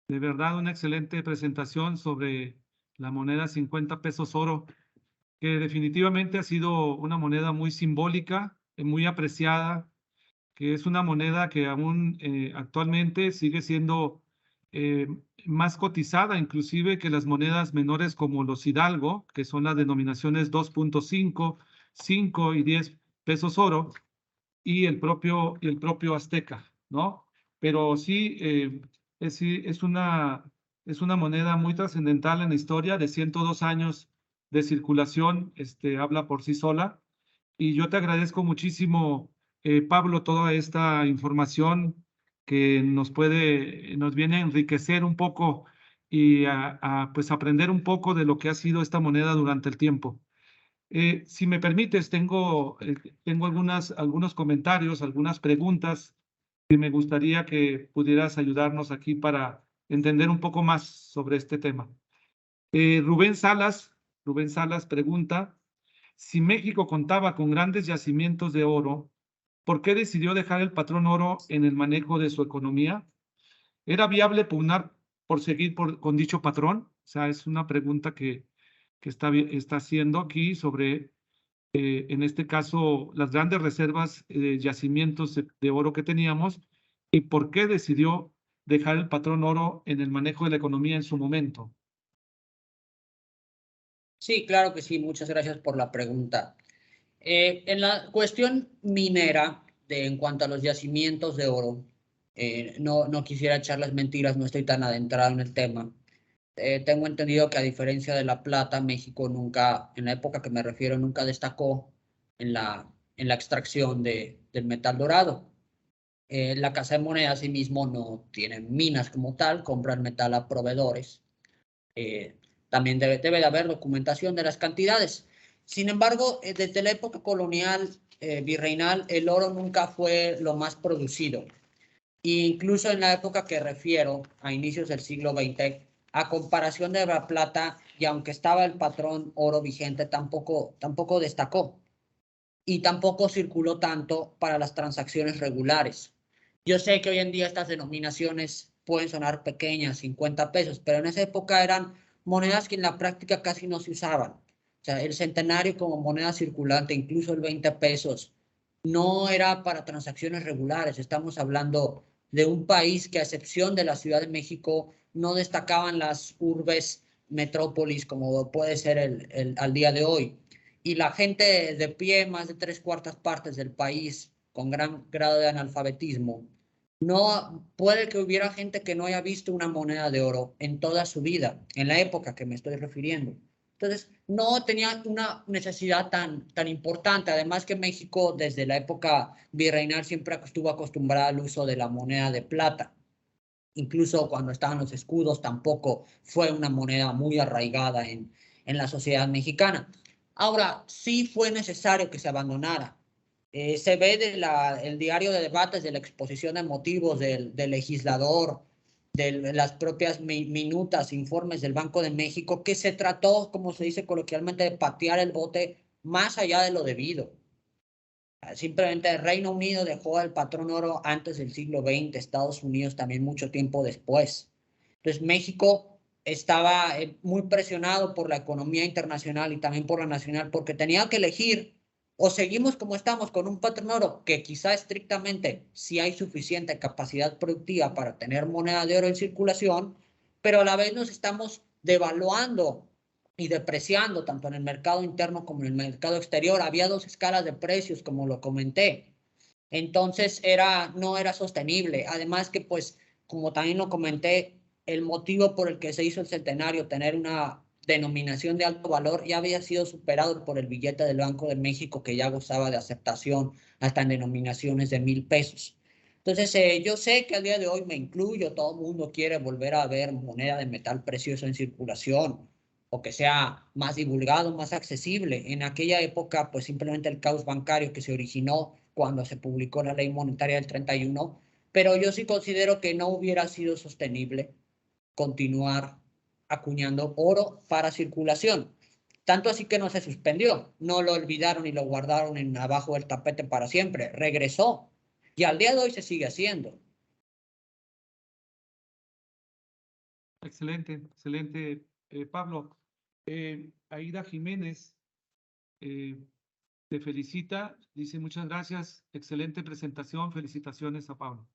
De verdad, una excelente presentación sobre la moneda 50 pesos oro, que definitivamente ha sido una moneda muy simbólica, muy apreciada, que es una moneda que aún actualmente sigue siendo más cotizada, inclusive que las monedas menores como los Hidalgo, que son las denominaciones 2.5, 5 y 10 pesos oro, y el propio azteca, ¿no? Pero sí, es una moneda muy trascendental en la historia, de 102 años de circulación, habla por sí sola. Y yo te agradezco muchísimo, Pablo, toda esta información que nos viene a enriquecer un poco y pues aprender un poco de lo que ha sido esta moneda durante el tiempo. Si me permites, tengo algunos comentarios, algunas preguntas que me gustaría que pudieras ayudarnos aquí para entender un poco más sobre este tema. Rubén Salas pregunta, si México contaba con grandes yacimientos de oro, ¿por qué decidió dejar el patrón oro en el manejo de su economía? ¿Era viable pugnar por seguir con dicho patrón? O sea, es una pregunta que está haciendo aquí sobre en este caso, las grandes reservas, yacimientos de oro que teníamos y por qué decidió dejar el patrón oro en el manejo de la economía en su momento. Sí, claro que sí. Muchas gracias por la pregunta. En la cuestión minera, en cuanto a los yacimientos de oro, no quisiera echarles mentiras, no estoy tan adentrado en el tema. Tengo entendido que a diferencia de la plata, México nunca, en la época que me refiero, nunca destacó en la extracción del metal dorado. La Casa de Moneda, asimismo, no tiene minas como tal, compran metal a proveedores. También debe de haber documentación de las cantidades. Sin embargo, desde la época colonial, virreinal, el oro nunca fue lo más producido. E incluso en la época que refiero, a inicios del siglo XX, a comparación de la plata, y aunque estaba el patrón oro vigente, tampoco destacó. Y tampoco circuló tanto para las transacciones regulares. Yo sé que hoy en día estas denominaciones pueden sonar pequeñas, 50 pesos, pero en esa época eran monedas que en la práctica casi no se usaban. O sea, el centenario como moneda circulante, incluso el 20 pesos, no era para transacciones regulares. Estamos hablando de un país que, a excepción de la Ciudad de México, no destacaban las urbes metrópolis como puede ser al día de hoy. Y la gente de pie, más de 3/4 del país, con gran grado de analfabetismo, no puede que hubiera gente que no haya visto una moneda de oro en toda su vida, en la época que me estoy refiriendo. Entonces, no tenía una necesidad tan importante. Además que México, desde la época virreinal, siempre estuvo acostumbrado al uso de la moneda de plata. Incluso cuando estaban los escudos, tampoco fue una moneda muy arraigada en la sociedad mexicana. Ahora, sí fue necesario que se abandonara. Se ve el diario de debates de la exposición de motivos del legislador, de las propias minutas, informes del Banco de México, que se trató, como se dice coloquialmente, de patear el bote más allá de lo debido. Simplemente el Reino Unido dejó el patrón oro antes del siglo XX, Estados Unidos también mucho tiempo después. Entonces México estaba muy presionado por la economía internacional y también por la nacional, porque tenía que elegir O seguimos como estamos con un patrón oro que quizá estrictamente sí hay suficiente capacidad productiva para tener moneda de oro en circulación, pero a la vez nos estamos devaluando y depreciando tanto en el mercado interno como en el mercado exterior. Había dos escalas de precios, como lo comenté. Entonces no era sostenible. Además que, pues, como también lo comenté, el motivo por el que se hizo el centenario, tener una denominación de alto valor, ya había sido superado por el billete del Banco de México, que ya gozaba de aceptación hasta en denominaciones de 1,000 pesos. Entonces, yo sé que al día de hoy me incluyo, todo el mundo quiere volver a ver moneda de metal precioso en circulación, o que sea más divulgado, más accesible. En aquella época, pues simplemente el caos bancario que se originó cuando se publicó la ley monetaria del 31, pero yo sí considero que no hubiera sido sostenible continuar acuñando oro para circulación. Tanto así que no se suspendió, no lo olvidaron y lo guardaron en abajo del tapete para siempre, regresó y al día de hoy se sigue haciendo. Excelente, excelente, Pablo. Aida Jiménez te felicita, dice muchas gracias, excelente presentación, felicitaciones a Pablo.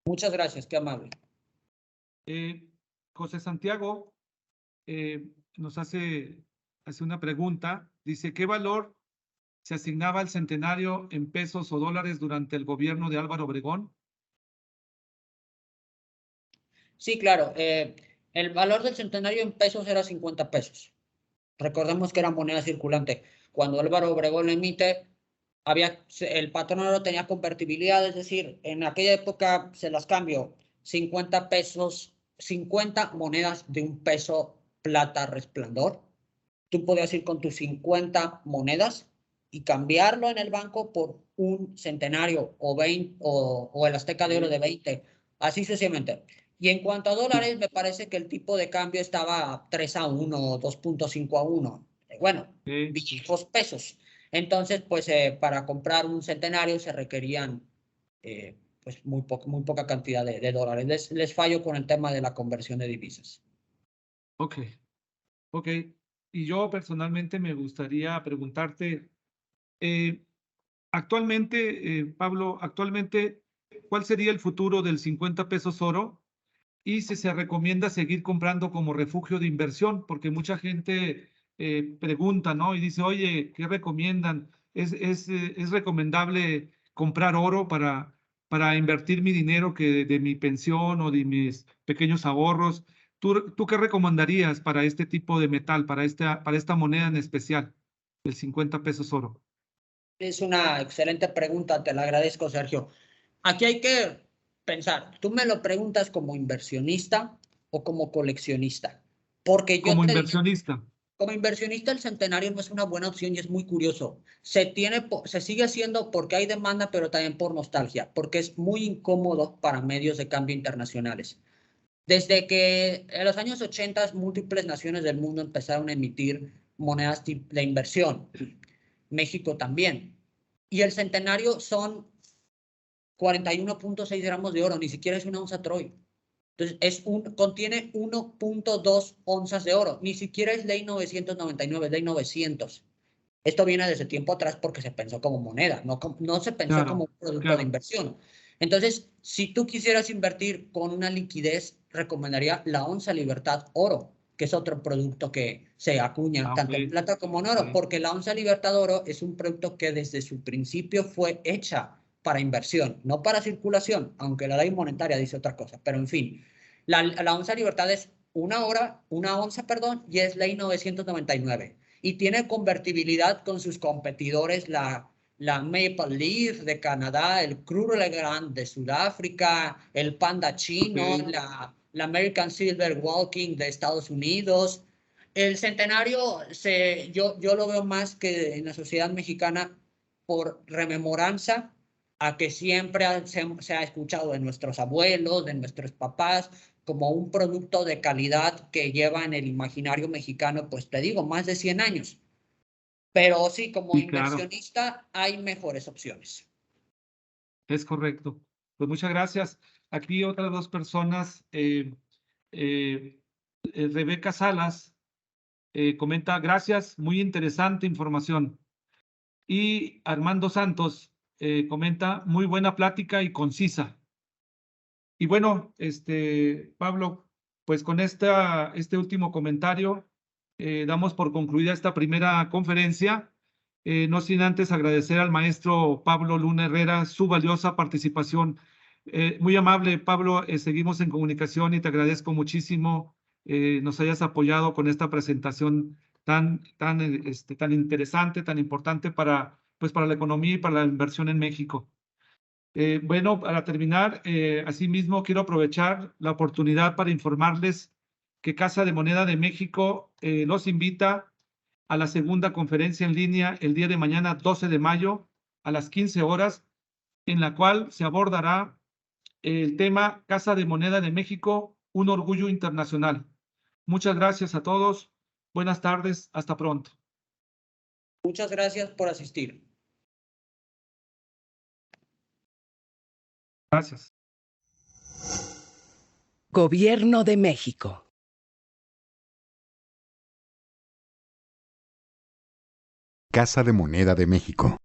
Muchas gracias, qué amable. José Santiago nos hace una pregunta, dice, ¿qué valor se asignaba al centenario en pesos o dólares durante el gobierno de Álvaro Obregón? Sí, claro, el valor del centenario en pesos era 50 pesos. Recordemos que era moneda circulante. Cuando Álvaro Obregón lo emite, el patrón oro tenía convertibilidad, es decir, en aquella época se las cambió 50 pesos, 50 monedas de 1 peso plata resplandor. Tú podías ir con tus 50 monedas y cambiarlo en el banco por un centenario o 20 o el Azteca de oro de 20, así sucesivamente. Y en cuanto a dólares, me parece que el tipo de cambio estaba 3-1 o 2.5-1. Bueno, viejos pesos. Entonces, pues para comprar un centenario se requerían pues muy poca cantidad de dólares. Les fallo con el tema de la conversión de divisas. Ok, ok. Y yo personalmente me gustaría preguntarte, actualmente, Pablo, actualmente, ¿cuál sería el futuro del 50 pesos oro? Y si se recomienda seguir comprando como refugio de inversión, porque mucha gente pregunta, ¿no? Y dice, oye, ¿qué recomiendan? ¿Es recomendable comprar oro para invertir mi dinero que de mi pensión o de mis pequeños ahorros? ¿Tú qué recomendarías para este tipo de metal, para esta moneda en especial, el 50 pesos oro? Es una excelente pregunta, te la agradezco, Sergio. Aquí hay que pensar, tú me lo preguntas como inversionista o como coleccionista, porque yo Como te digo, inversionista. como inversionista el centenario no es una buena opción y es muy curioso. Se sigue haciendo porque hay demanda, pero también por nostalgia, porque es muy incómodo para medios de cambio internacionales. Desde que en los años 80 múltiples naciones del mundo empezaron a emitir monedas de inversión, México también. Y el centenario son 41.6 gramos de oro, ni siquiera es una onza Troy. Entonces, contiene 1.2 onzas de oro, ni siquiera es ley 999, es ley 900. Esto viene desde tiempo atrás porque se pensó como moneda, no se pensó como un producto de inversión. Entonces, si tú quisieras invertir con una liquidez, recomendaría la onza Libertad Oro, que es otro producto que se acuña tanto en plata como en oro, porque la onza Libertad Oro es un producto que desde su principio fue hecha para inversión, no para circulación, aunque la ley monetaria dice otra cosa, pero en fin, la onza Libertad es una onza, perdón, y es ley 999 y tiene convertibilidad con sus competidores, la Maple Leaf de Canadá, el Cru Legrand de Sudáfrica, el Panda chino, la American Silver Walking de Estados Unidos. El centenario, yo lo veo más que en la sociedad mexicana por rememoranza a que siempre se ha escuchado de nuestros abuelos, de nuestros papás, como un producto de calidad que lleva en el imaginario mexicano, pues te digo, más de 100 años. Pero sí, como inversionista hay mejores opciones. Es correcto. Pues muchas gracias. Aquí otras dos personas, Rebeca Salas comenta, gracias, muy interesante información. Y Armando Santos comenta, muy buena plática y concisa. Y bueno, Pablo, pues con este último comentario damos por concluida esta primera conferencia. No sin antes agradecer al maestro Pablo Luna Herrera su valiosa participación. Muy amable, Pablo, seguimos en comunicación y te agradezco muchísimo nos hayas apoyado con esta presentación tan interesante, tan importante pues para la economía y para la inversión en México. Bueno, para terminar, asimismo quiero aprovechar la oportunidad para informarles que Casa de Moneda de México los invita a la segunda conferencia en línea el día de mañana, 12 de mayo, a las 15 horas, en la cual se abordará el tema Casa de Moneda de México, un orgullo internacional. Muchas gracias a todos. Buenas tardes. Hasta pronto. Muchas gracias por asistir. Gracias. Gobierno de México. Casa de Moneda de México.